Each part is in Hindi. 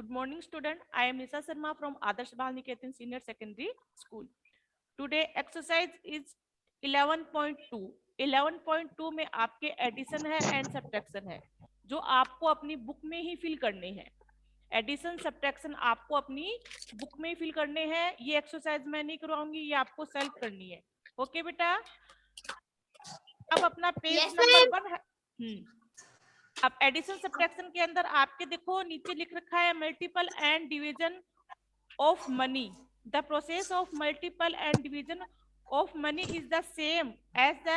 Good morning, student. I am Nisa Sharma from Adarsh Bal Niketan Senior Secondary School. Today exercise is 11.2. 11.2 में आपके एडिशन है एंड सब्ट्रैक्शन है, जो आपको अपनी बुक में ही फिल करने हैं। एडिशन सब्ट्रैक्शन आपको अपनी बुक में ही फिल करने हैं। ये एक्सरसाइज मैं नहीं करवाऊंगी, ये आपको सेल्फ करनी है। ओके बेटा, अब अपना पेज नंबर 1। अब एडिशन सब्ट्रैक्शन के अंदर आपके देखो नीचे लिख रखा है multiple and division of money. The process of multiple and division of money is the same as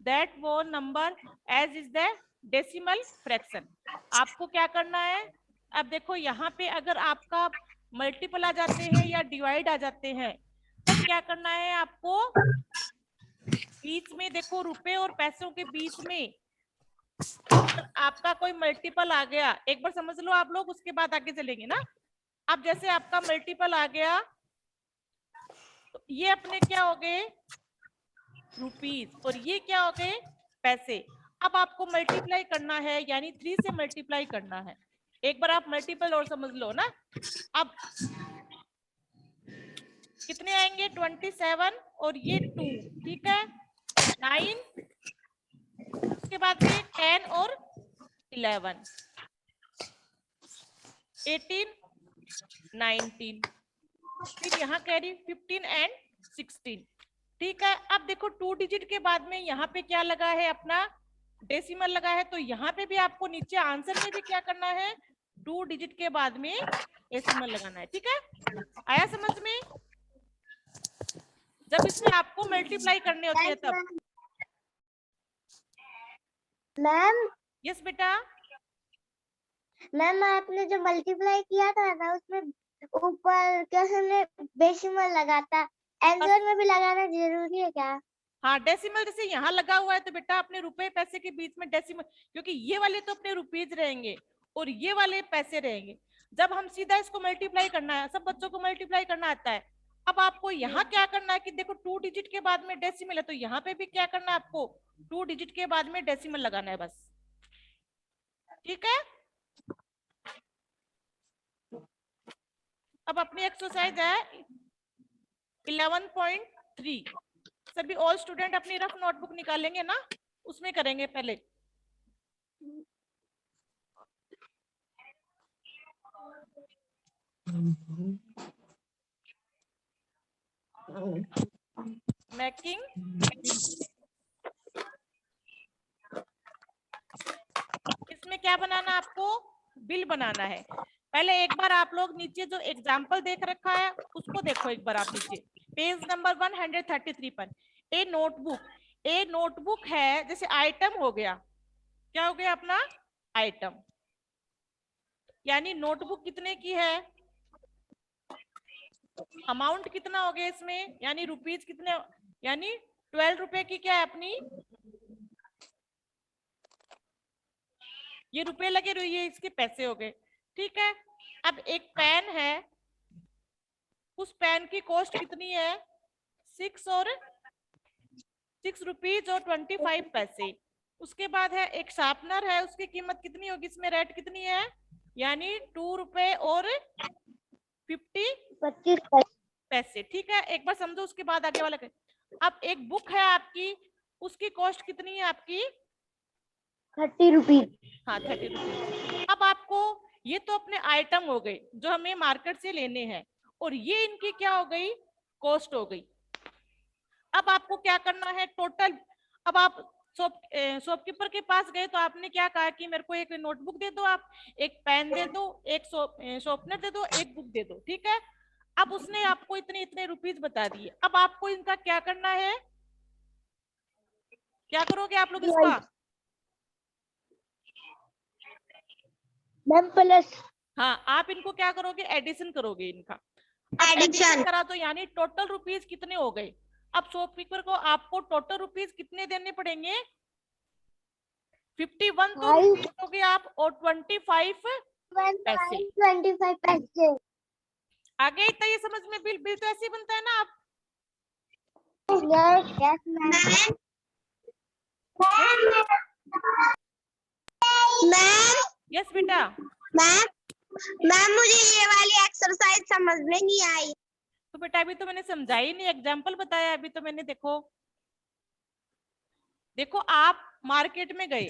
that वो number as is the decimal fraction. आपको क्या करना है, अब देखो यहाँ पे अगर आपका मल्टीपल आ जाते हैं या डिवाइड आ जाते हैं, तब क्या करना है आपको, बीच में देखो रुपए और पैसों के बीच में आपका कोई मल्टीपल आ गया, एक बार समझ लो आप लोग, उसके बाद आगे चलेंगे ना। अब जैसे आपका मल्टीपल आ गया तो ये अपने क्या हो गए रुपीज, और ये क्या हो गए पैसे। अब आपको मल्टीप्लाई करना है, यानी 3 से मल्टीप्लाई करना है। एक बार आप मल्टीपल और समझ लो ना। अब कितने आएंगे 27 और ये 2, ठीक है 9, उसके बाद में 10 और 11, 18, 19, फिर यहाँ कैरी 15 एंड 16, ठीक है। अब देखो 2 डिजिट के बाद में यहाँ पे क्या लगा है, अपना डेसिमल लगा है, तो यहाँ पे भी आपको नीचे आंसर में भी क्या करना है, 2 डिजिट के बाद में डेसिमल लगाना है, ठीक है। आया समझ में, जब इसमें आपको मल्टीप्लाई करने होते हैं तब। मैम यस बेटा, मैम आपने जो मल्टीप्लाई किया था ना, उसमें ऊपर क्या हमने डेसिमल लगाता, आंसर में भी लगाना जरूरी है क्या? हाँ डेसिमल जैसे यहाँ लगा हुआ है तो बेटा अपने रुपए पैसे के बीच में डेसिमल, क्योंकि ये वाले तो अपने रुपीज रहेंगे और ये वाले पैसे रहेंगे। जब हम सीधा इसको मल्टीप्लाई करना है, सब बच्चों को मल्टीप्लाई करना आता है। अब आपको यहाँ क्या करना है कि देखो 2 डिजिट के बाद में डेसिमल है, तो यहाँ पे भी क्या करना है आपको, 2 डिजिट के बाद में डेसिमल लगाना है बस, ठीक है। अब अपनी एक्सरसाइज है 11.3। सभी ऑल स्टूडेंट अपनी रफ नोटबुक निकालेंगे ना, उसमें करेंगे पहले। मेकिंग इसमें क्या बनाना आपको, बिल बनाना है। पहले एक बार आप लोग नीचे जो एग्जाम्पल देख रखा है उसको देखो एक बार आप नीचे पेज नंबर 133 पर। ए नोटबुक है, जैसे आइटम हो गया, क्या हो गया अपना आइटम, यानी नोटबुक कितने की है, अमाउंट कितना हो गया इसमें, यानी रुपीज कितने, यानी 12 रुपए की क्या है अपनी, ये रुपए लगे रही है, इसके पैसे हो गए, ठीक है। अब एक पेन है, उस पेन की कॉस्ट कितनी है 6 रुपीज और 25 पैसे। उसके बाद है एक शार्पनर है, उसकी कीमत कितनी होगी, इसमें रेट कितनी है, यानी 2 रुपए और 25 पैसे, ठीक है। एक बार समझो, उसके बाद आगे वाला अब एक बुक है आपकी, उसकी कॉस्ट कितनी है आपकी 30 रुपीज। हाँ 30 रुपीज। अब आपको ये तो अपने आइटम हो गए जो हमें मार्केट से लेने हैं, और ये इनकी क्या हो गई कॉस्ट हो गई। अब आपको क्या करना है टोटल, अब आप शॉपकीपर के पास गए तो आपने क्या कहा कि मेरे को एक नोटबुक दे दो, आप एक पेन दे दो, एक शॉर्पनर दे दो, एक बुक दे दो, ठीक है। अब उसने आपको इतने इतने रुपीज बता दिए, अब आपको इनका क्या करना है, क्या करोगे आप लोग इसका, मैम प्लस, हाँ आप इनको क्या करोगे एडिशन करोगे इनका। अब एडिशन करा तो यानी टोटल रुपीज कितने हो गए। अब शॉपकीपर को आपको टोटल रुपीज कितने देने पड़ेंगे, 51 तो रुपीज हो गए आप, और 25 पैसे 25 पैसे। आगे इतना ये समझ में, बिल बिल तो ऐसे ही बनता है ना। आप यस मैम। यस बेटा, मैम मैम मुझे ये वाली एक्सरसाइज समझ में नहीं आई। तो बेटा अभी तो मैंने समझाई नहीं, एग्जाम्पल बताया अभी तो मैंने। देखो आप मार्केट में गए,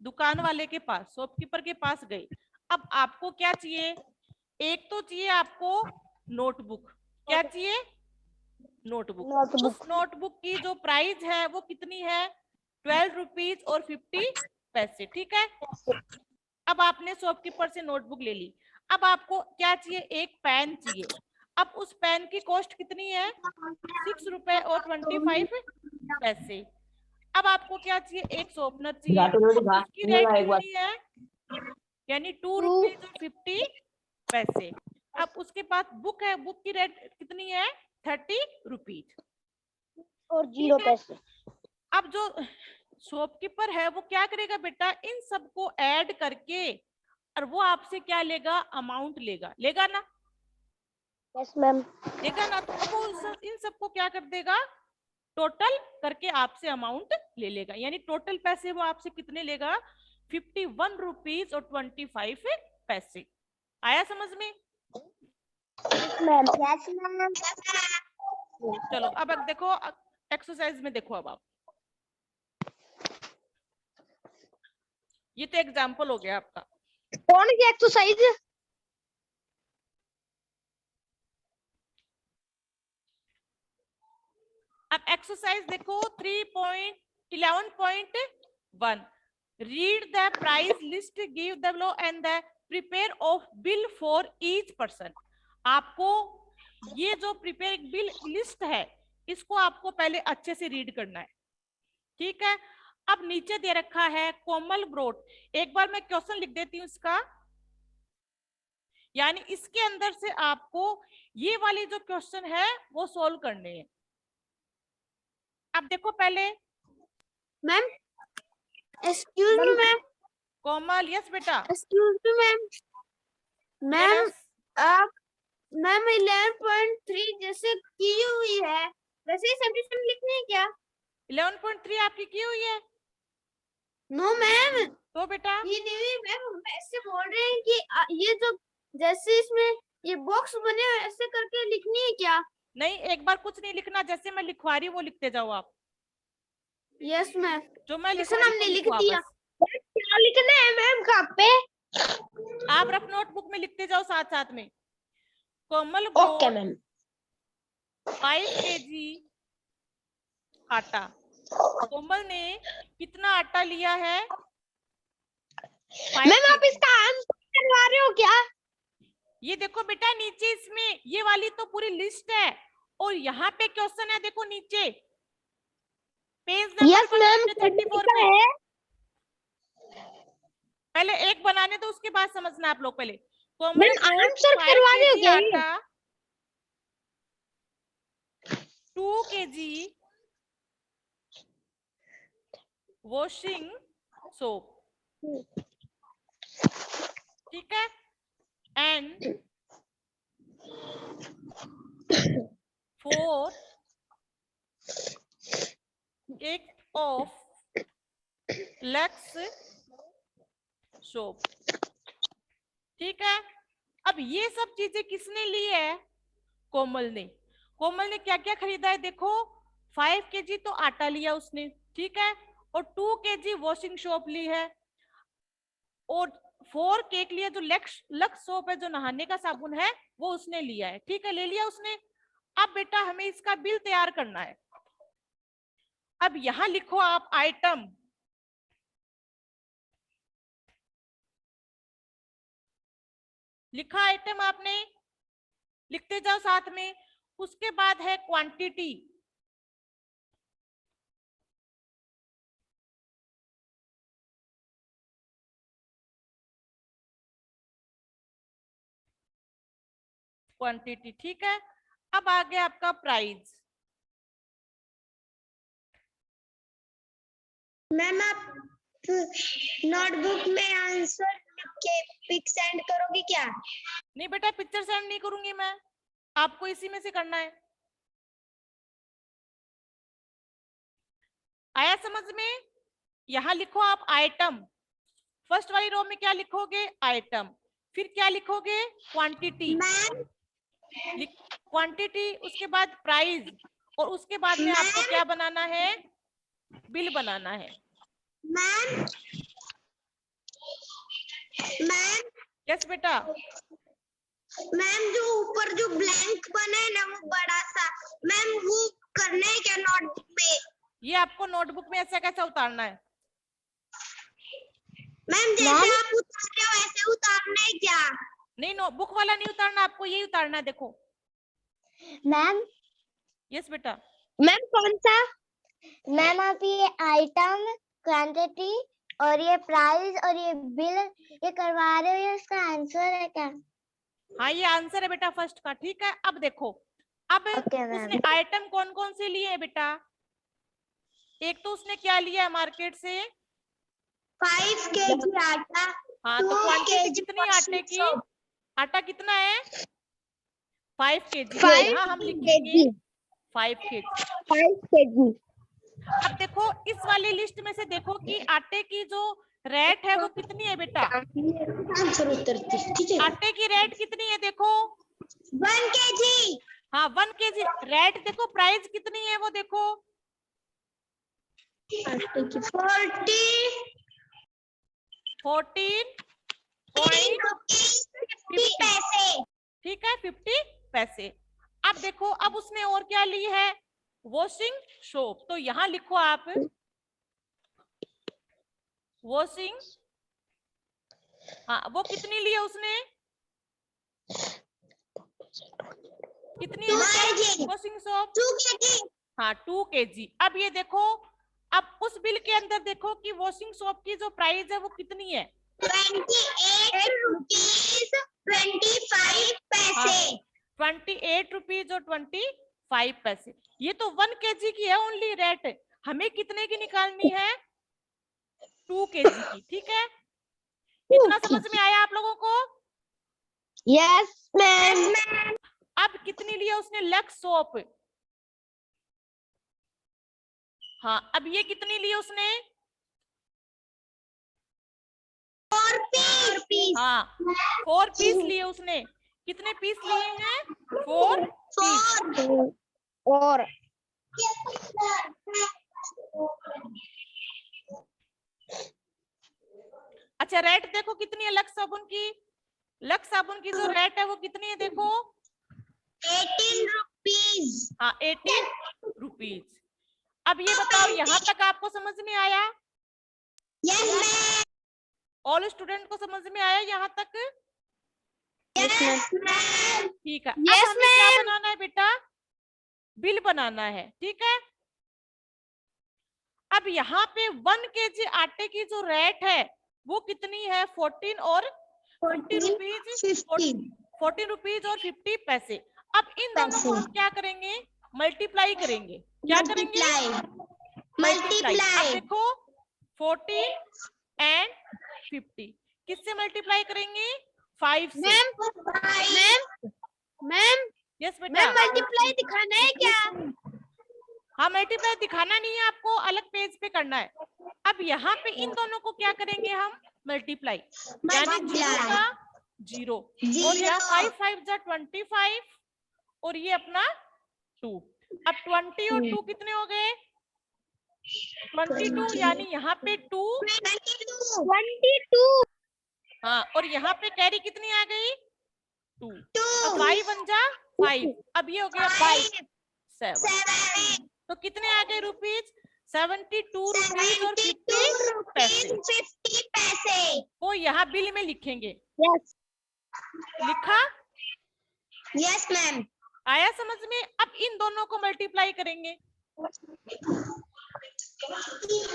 दुकान वाले के पास, शॉपकीपर के पास गए। अब आपको क्या चाहिए? एक तो चाहिए आपको नोटबुक। क्या चाहिए? नोटबुक। उस नोटबुक की जो प्राइस है वो कितनी है? 12 रुपीज और 50 पैसे। ठीक है, अब आपने शॉपकीपर से नोटबुक ले ली। अब आपको क्या चाहिए? एक पेन चाहिए। अब उस पेन की कॉस्ट कितनी है? 6 रुपए और 25 पैसे। अब आपको क्या चाहिए? एक शॉर्पनर चाहिए। अब उसकी रेट कितनी है? यानी 2 रुपीज और 50 पैसे। अब उसके पास बुक है, बुक की रेट कितनी है? 30 रुपीज और 0 पैसे। अब जो शॉपकीपर है वो क्या करेगा बेटा? इन सबको ऐड करके और वो आपसे क्या लेगा? अमाउंट लेगा ना? Yes ma'am. लेगा ना? तो अब वो इन सबको क्या कर देगा? टोटल करके आपसे अमाउंट ले लेगा। यानी टोटल पैसे वो आपसे कितने लेगा? 51 रुपीज और 25 पैसे। आया समझ में? Ma'am yes ma'am. चलो अब देखो एक्सरसाइज में। देखो अब आप, ये तो एग्जाम्पल हो गया आपका। कौन सी एक्सरसाइज? अब एक्सरसाइज देखो 3.11.1। Read the price list, give the below and the prepare of bill for each person. आपको ये जो प्रिपेयर बिल लिस्ट है इसको आपको पहले अच्छे से रीड करना है। ठीक है, अब नीचे दे रखा है कोमल ब्रोट। एक बार मैं क्वेश्चन लिख देती हूँ इसका, यानी इसके अंदर से आपको ये वाली जो क्वेश्चन है वो सोल्व करने हैं। अब देखो पहले। Ma'am excuse me ma'am. Komal, yes बेटा। Excuse me ma'am. Ma'am yes, आप मैम 11.3 जैसे की हुई है वैसे ही सब्स्टिट्यूशन लिखनी है क्या? 11.3 आपकी की हुई है? नो मैम, तो बेटा ये नहीं मैम, हम ऐसे बोल रहे हैं कि ये जो जैसे इसमें ये बॉक्स बने हैं ऐसे करके लिखनी है क्या? नहीं, एक बार कुछ नहीं लिखना, जैसे मैं लिखवा रही हूँ वो लिखते जाओ आप। Yes ma'am. जो मैं जैसे लिखवा रही हूँ हमने वो लिख लिखवा दिया। बस। क्या लिखना है मैम कहाँ पे? आप रफ नोटबुक में लिखते जाओ साथ साथ में। कोमल ओके ब्रोड मैम। 5 kg आटा। कोमल ने कितना आटा लिया है? 5 मैम आप kg। इसका आंसर करवा रहे हो क्या? ये देखो बेटा नीचे इसमें ये वाली तो पूरी लिस्ट है, और यहाँ पे क्वेश्चन है, देखो नीचे पेज नंबर यस मैम 134 पे। है। पहले एक बनाने तो उसके बाद समझना आप लोग। पहले कोमल मैम ब्रोड आंसर 5 करवा रहे हो kg क्या ये? आटा, 2 kg वॉशिंग सोप। ठीक है, एंड 4 एक ऑफ लक्स सोप। ठीक है, अब ये सब चीजें किसने ली है? कोमल ने। कोमल ने क्या क्या खरीदा है? देखो 5 kg तो आटा लिया उसने, ठीक है, और 2 kg वॉशिंग सोप ली है, और 4 केक लिया जो लक्स सोप है, जो नहाने का साबुन है, वो उसने लिया है। ठीक है, ले लिया उसने। अब बेटा हमें इसका बिल तैयार करना है। अब यहां लिखो आप आइटम। लिखा आइटम आपने, लिखते जाओ साथ में। उसके बाद है क्वांटिटी। क्वांटिटी, ठीक है। अब आ गया आपका प्राइस। मैम आप नोटबुक में आंसर लिख के पिक सेंड करोगे क्या? नहीं बेटा, पिक्चर सेंड नहीं करूंगी मैं, आपको इसी में से करना है। आया समझ में? यहां लिखो आप आइटम। फर्स्ट वाली रो में क्या लिखोगे? आइटम। फिर क्या लिखोगे? क्वांटिटी। मैम क्वांटिटी, उसके बाद प्राइस, और उसके बाद में आपको क्या बनाना है? बिल बनाना है। मैम मैम यस बेटा। मैम जो ऊपर जो ब्लैंक बना है ना वो बड़ा सा, मैम वो करना है क्या नोटबुक में? ये आपको नोटबुक में ऐसा कैसा उतारना है? मैम जैसे आप उतार रहे हो वैसे उतारना है क्या? नहीं, बुक वाला नहीं उतारना, आपको यही उतारना है, देखो। मैम यस बेटा। मैम कौन सा? मैम आप ये आइटम, क्वांटिटी और ये प्राइस और ये बिल ये करवा रहे हो, ये उसका आंसर है क्या? हाँ, ये आंसर है बेटा फर्स्ट का। ठीक है, अब देखो, अब उसने आइटम कौन कौन से लिए हैं बेटा? एक तो उसने क्या लिया है मार्केट से? 5 kg आटा। हाँ, तो क्वांटिटी कितनी है आटे की? आटा कितना है? 5 kg। तो यहाँ हम लिखेंगे 5 kg। 5 kg। अब देखो इस वाली लिस्ट में से देखो कि आटे की जो रेट है वो कितनी है बेटा? आंसर उतरती, ठीक है। आटे की रेट कितनी है देखो? 1 kg। हाँ, 1 kg रेट। देखो प्राइस कितनी है वो देखो? 14.50 पैसे। ठीक है, 50 पैसे। अब देखो, अब उसने और क्या ली है? Washing soap. तो यहाँ लिखो आप वॉशिंग। हाँ, वो कितनी ली है उसने? कितनी है वॉशिंग सोप? 2 kg। हाँ, 2 kg। अब ये देखो, अब उस बिल के अंदर देखो कि वॉशिंग सोप की जो प्राइस है वो कितनी है? 28 रुपीज 25 पैसे। 28 रुपीज और 25 पैसे। ये तो 1 kg की है ओनली रेट। हमें कितने की निकालनी है? 2 kg की। ठीक है, इतना समझ में आया आप लोगों को? Yes ma'am. अब कितनी लिया उसने? Lux soap. हाँ, अब ये कितनी ली उसने? 4 पीस। हाँ, 4 पीस लिए उसने। कितने पीस लिए हैं? 4 पीस। और अच्छा, रेट देखो कितनी है लक्स साबुन की? लक्स साबुन की जो रेट है वो कितनी है देखो? 18 रुपीज। हाँ, 18 रुपीज। अब ये बताओ, यहाँ तक आपको समझ में आया? Yes ma'am. ऑल स्टूडेंट को समझ में आया यहाँ तक? Yes ma'am. ठीक है, अब हमें क्या बनाना है बेटा? बिल बनाना है। ठीक है, अब यहाँ पे 1 kg आटे की जो रेट है वो कितनी है? 14 और 50 रुपीज। 14 रुपीज और 50 पैसे। अब इन दोनों को हम क्या करेंगे? मल्टीप्लाई करेंगे। क्या करेंगे? मल्टीप्लाई। अब देखो 14 एंड 50 किससे मल्टीप्लाई करेंगे? 5 से। मैम यस बेटा। मल्टीप्लाई दिखाना है क्या? हाँ, मल्टीप्लाई दिखाना नहीं है आपको, अलग पेज पे करना है। अब यहाँ पे इन दोनों को क्या करेंगे हम? मल्टीप्लाई। यानी 0 का 0 और यहाँ 5 5 जा 25 और ये अपना 2। अब 20 और 2 कितने हो गए? 22। यानी यहाँ पे 2 22। हाँ, और यहाँ पे कैरी कितनी आ गई? 2। अब 5 1 जा 5। अब ये हो गया 5 7। तो कितने आ गए रुपीज? 72 रुपीज और 50 पैसे। वो यहाँ बिल में लिखेंगे। यस। लिखा? Yes ma'am. आया समझ में? अब इन दोनों को मल्टीप्लाई करेंगे।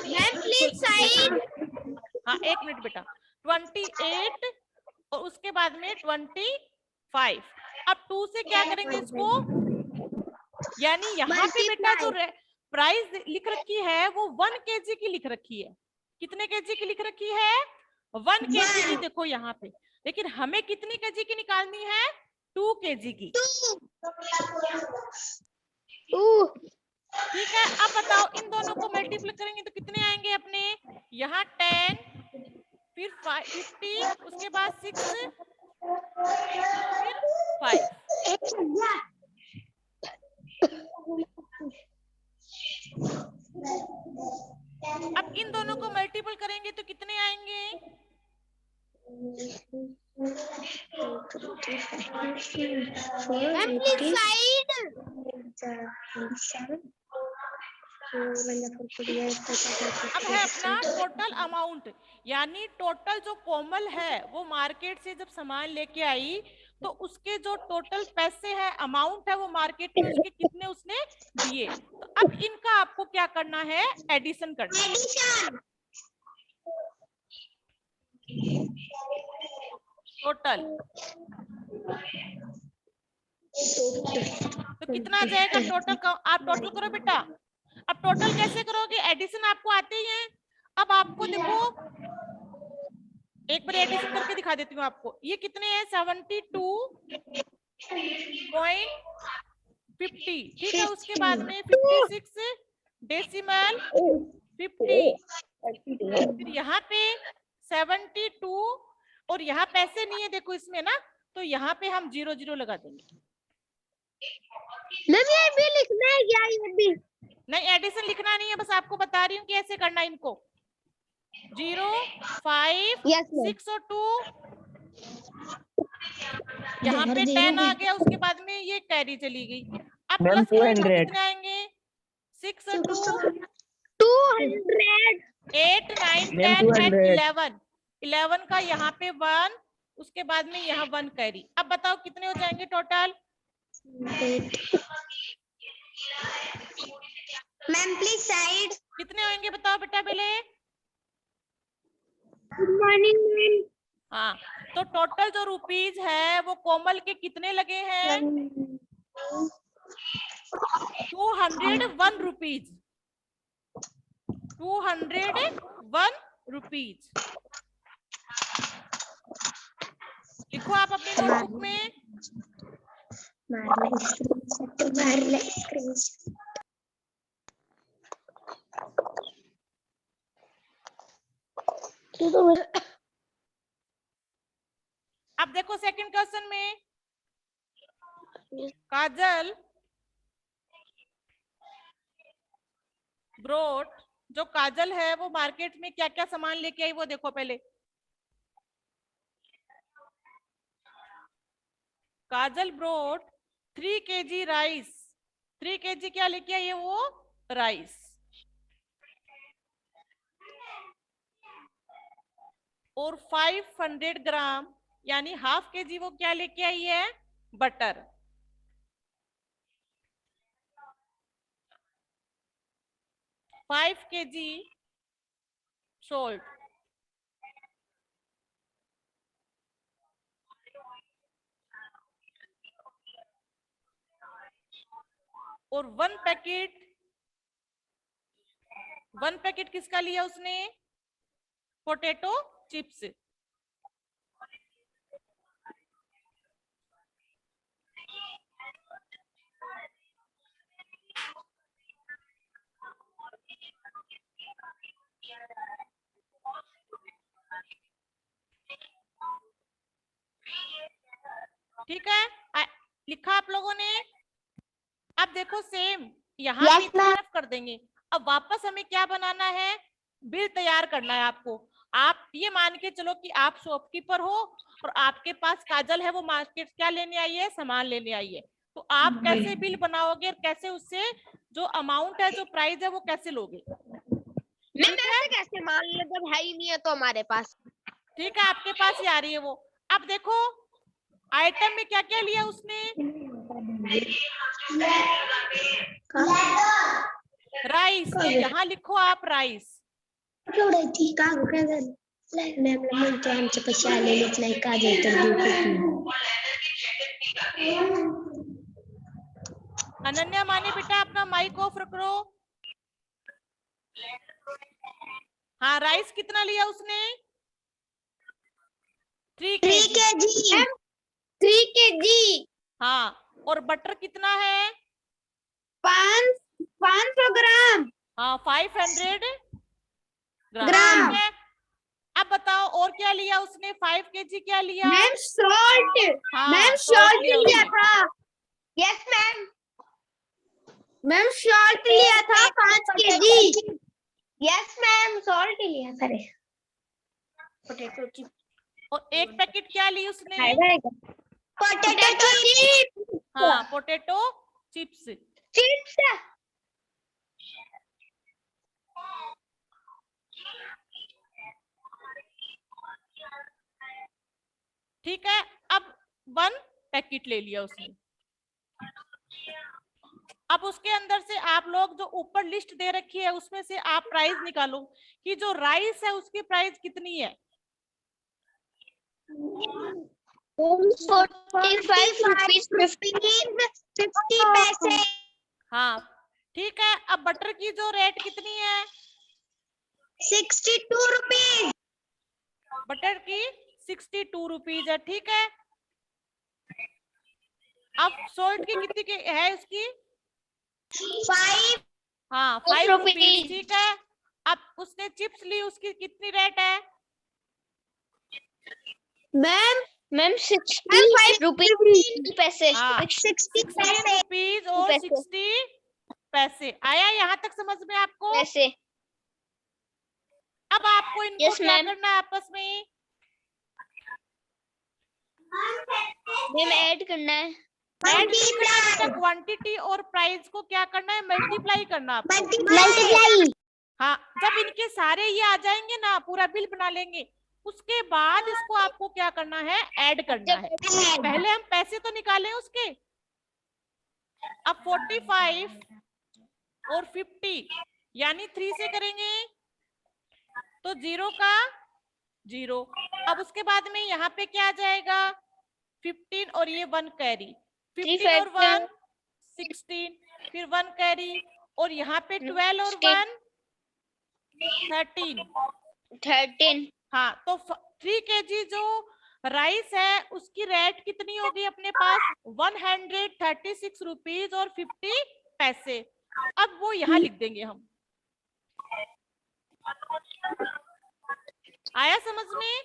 Ma'am please side. हाँ, 1 मिनट बेटा। 28 और उसके बाद में 25। अब 2 से क्या करेंगे इसको? यानी यहाँ पे बेटा जो प्राइस लिख रखी है वो 1 kg की लिख रखी है। कितने kg की लिख रखी है? 1 kg की। देखो यहाँ पे, लेकिन हमें कितनी kg की निकालनी है? 2 kg की। ठीक है, अब बताओ इन दोनों को मल्टीप्लाई करेंगे तो कितने आएंगे अपने? यहाँ 10, फिर 50, उसके बाद 6 फिर 5। अब इन दोनों को मल्टीपल करेंगे तो कितने आएंगे? अब है अपना टोटल अमाउंट, यानी टोटल जो कोमल है वो मार्केट से जब सामान लेके आई तो उसके जो टोटल पैसे है, अमाउंट है, वो मार्केट में उसके कितने उसने दिए। तो अब इनका आपको क्या करना है? एडिशन करना है। टोटल तो कितना आ जाएगा टोटल का? आप टोटल करो बेटा। अब टोटल कैसे करोगे? एडिशन आपको आते ही है। अब आपको देखो, एक बार एडिशन करके दिखा देती हूँ आपको। ये कितने हैं? 72.50, ठीक है। उसके बाद में 56 डेसिमल 50, फिर यहाँ पे 72, और यहाँ पैसे नहीं है देखो इसमें ना, तो यहाँ पे हम 0 लगा देंगे। ये भी लिखना है क्या? ये भी नहीं, एडिशन लिखना नहीं है, बस आपको बता रही हूँ कि ऐसे करना है इनको। 0, 5, 6 और 2, यहाँ पे 10 आ गया। उसके बाद में ये कैरी चली गई। अब प्लस करेंगे तो कितने आएंगे? 6 और 2, 200 8, 9, 10 एंड 11। 11 का यहाँ पे 1, उसके बाद में यहाँ 1 कैरी। अब बताओ कितने हो जाएंगे टोटल? Ma'am please side. कितने होंगे बताओ बेटा पहले। Good morning ma'am. हाँ, तो टोटल जो रुपीज है वो कोमल के कितने लगे हैं? 201 रुपीज। 201 रुपीज लिखो आप अपनी नोटबुक में। अब देखो सेकंड क्वेश्चन में, काजल ब्रोट, जो काजल है वो मार्केट में क्या क्या सामान लेके आई वो देखो पहले। काजल ब्रोट 3 kg राइस। 3 kg क्या लेके आई है वो? राइस। और 500 ग्राम यानी हाफ kg वो क्या लेके आई है? बटर। Five kg salt. और 1 पैकेट किसका लिया उसने? Potato chips. ठीक है, लिखा आप लोगों ने। अब देखो सेम यहाँ Yes, भी इतना इनफ कर देंगे। अब वापस हमें क्या बनाना है? बिल तैयार करना है आपको। आप ये मान के चलो कि आप शॉपकीपर हो और आपके पास काजल है, वो मार्केट क्या लेने आई है? सामान लेने आई है। तो आप कैसे बिल बनाओगे और कैसे उससे जो अमाउंट है, जो प्राइस है, वो कैसे लोगे? मैम ऐसे कैसे मान लो जब है ही नहीं है तो हमारे पास। ठीक है, आपके पास ही आ रही है वो। अब देखो आइटम में क्या क्या लिया उसने? राइस, तो यहाँ लिखो आप राइस। अनन्या माने बेटा अपना माइक ऑफ रख लो। हाँ, राइस कितना लिया उसने? 3 kg। 3 kg। हाँ, और बटर कितना है? 500 ग्राम। हाँ, 500 ग्राम। ग्राम। ठीक है। अब बताओ और क्या लिया उसने? 5 kg क्या लिया? मैम सॉल्ट, हाँ, मैम salt सॉल्ट लिया लिया उसने। था। यस मैम, मैम सॉल्ट लिया था 5 kg। यस मैम सॉल्ट लिया था। पोटैटो चिप और एक पैकेट क्या ली उसने? Potato chip. हाँ, पोटैटो चिप्स। चिप्स। ठीक है, अब 1 पैकेट ले लिया उसने। अब उसके अंदर से आप लोग जो ऊपर लिस्ट दे रखी है उसमें से आप प्राइस निकालो कि जो राइस है उसकी प्राइस कितनी है। 45 रुपीस 50 पैसे। हाँ, ठीक है। अब बटर की जो रेट कितनी है? 62 रुपीस। बटर की 62 रुपीज है, ठीक है। अब सॉल्ट की कितनी की है उसकी? 5 हाँ, 5 रुपीज, रुपीस। ठीक है। अब उसने चिप्स ली, उसकी कितनी रेट है? मैम 60 रुपीस पैसे। हाँ, 60 16 रुपीज और 60 पैसे। आया यहाँ तक समझ में आपको? पैसे। अब आपको इनको Yes, क्या ma'am. करना है आपस में? मैम ऐड करना है। ऐड करना, क्वांटिटी और प्राइस को क्या करना है? मल्टीप्लाई करना आपको। मल्टीप्लाई। हाँ, जब इनके सारे ये आ जाएंगे ना, पूरा बिल बना लेंगे, उसके बाद इसको आपको क्या करना है? ऐड करना है। पहले हम पैसे तो निकालें उसके। अब 45 और 50 यानी 3 से करेंगे तो 0 का 0। अब उसके बाद में यहाँ पे क्या आ जाएगा? 15 और ये 1 कैरी, 15 और 1 16, फिर 1 कैरी, और यहाँ पे 12 और 1 13। हाँ, तो 3 kg जो राइस है उसकी रेट कितनी होगी अपने पास? 136 रुपीज और 50 पैसे। अब वो यहाँ लिख देंगे हम। आया समझ में?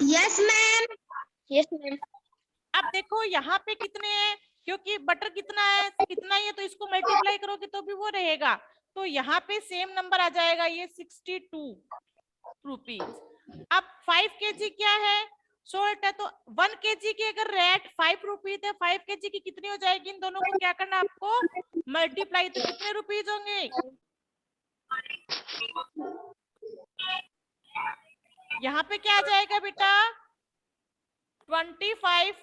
Yes ma'am. Yes ma'am. अब देखो यहाँ पे कितने हैं, क्योंकि बटर कितना ही है तो इसको मल्टीप्लाई करोगे तो भी वो रहेगा, तो यहाँ पे सेम नंबर आ जाएगा, ये 62 रुपीज। अब 5 kg क्या है? सॉल्ट है, तो 1 kg की अगर रेट 5 रुपीज है, 5 kg की कितनी हो जाएगी? इन दोनों को क्या करना है आपको? मल्टीप्लाई। तो कितने रुपीज होंगे? यहाँ पे क्या आ जाएगा बेटा? 25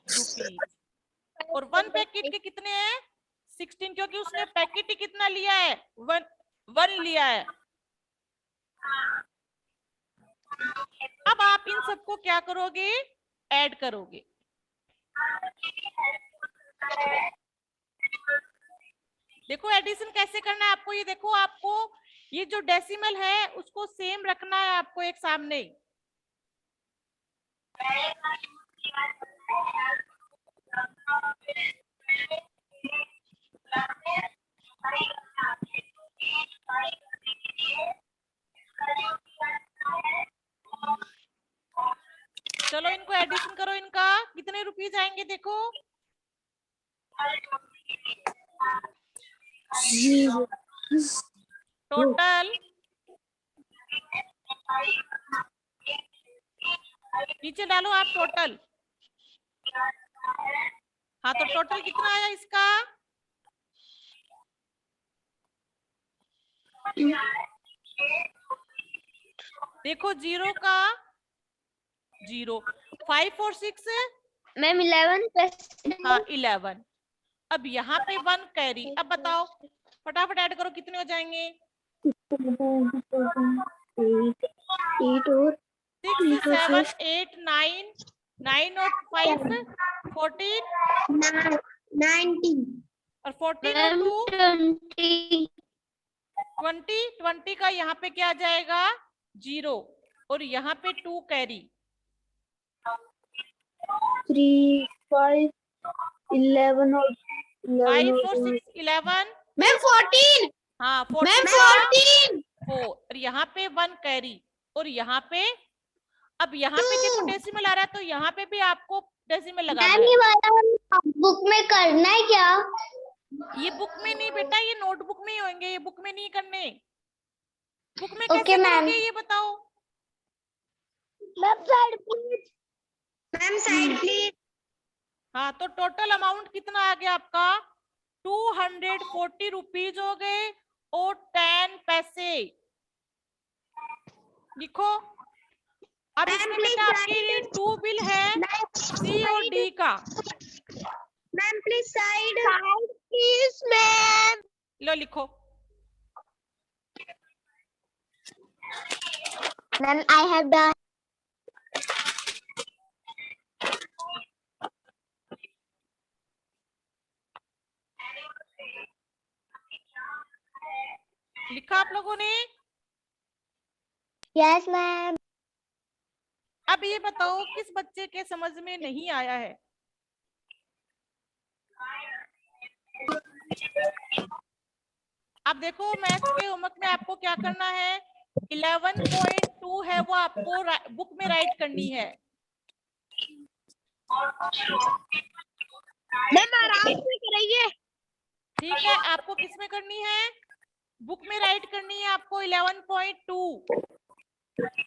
रुपीज। और 1 पैकेट के कितने हैं? 16, क्योंकि उसने पैकेट ही कितना लिया है? 1 लिया है। अब आप इन सबको क्या करोगे? ऐड करोगे। देखो एडिशन कैसे करना है आपको, ये देखो, आपको ये जो डेसिमल है उसको सेम रखना है आपको एक सामने। चलो इनको एडिशन करो, इनका कितने रुपीज आएंगे देखो। टोटल नीचे डालो आप टोटल। हाँ, तो टोटल कितना आया इसका? देखो 0 का 0, 5 और 6 मैम 11 हाँ 11। अब यहाँ पे 1 कैरी। अब बताओ फटाफट ऐड करो, कितने हो जाएंगे? 6 7 8 9 9 और 5 14 19 और 14 और 2 20। 20 का यहाँ पे क्या आ जाएगा? 0, और यहाँ पे 2 कैरी। 3 5 11 और 5 और 6 11। मैम 14। हाँ, मैम 14 14 4 और यहाँ पे 1 कैरी और यहाँ पे, अब यहाँ पे देखो डेसिमल आ रहा है तो यहाँ पे भी आपको डेसिमल लगाना मैम है। ये वाला बुक में करना है क्या? ये बुक में नहीं बेटा, ये नोटबुक में ही होंगे, ये बुक में नहीं करने। बुक में ओके कैसे मैम। करोगे ये बताओ। Ma'am side please. Ma'am side please. हाँ तो टोटल अमाउंट कितना आ गया आपका, 240 रुपीज हो गए और 10 पैसे। लिखो। अब इसमें बेटा आपकी 2 बिल है सी और डी का। Ma'am please side please ma'am. लो लिखो। Ma'am I have done. लिखा आप लोगों ने? Yes ma'am. अब ये बताओ किस बच्चे के समझ में नहीं आया है। अब देखो मैथ्स के होमवर्क में आपको क्या करना है, 11.2 है वो आपको बुक में राइट करनी है। मैम आराम से कराइए। ठीक है, आपको किस में करनी है, बुक में राइट करनी है आपको 11.2।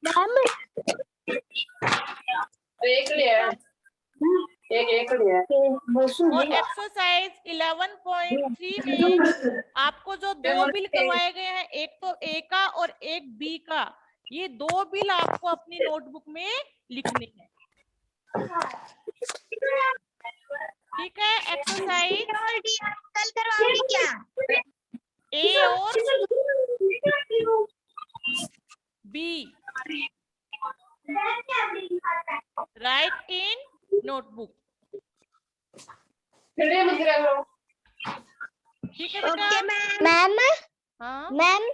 मैम और एक्सरसाइज 11.3 में आपको जो 2 बिल करवाए गए हैं, एक तो ए का और एक बी का, ये 2 बिल आपको अपनी नोटबुक में लिखने हैं। ठीक है, एक्सरसाइज कल करवाओगे क्या? ए और बी राइट इन नोटबुक। ठीक है बेटा। मैम हाँ मैम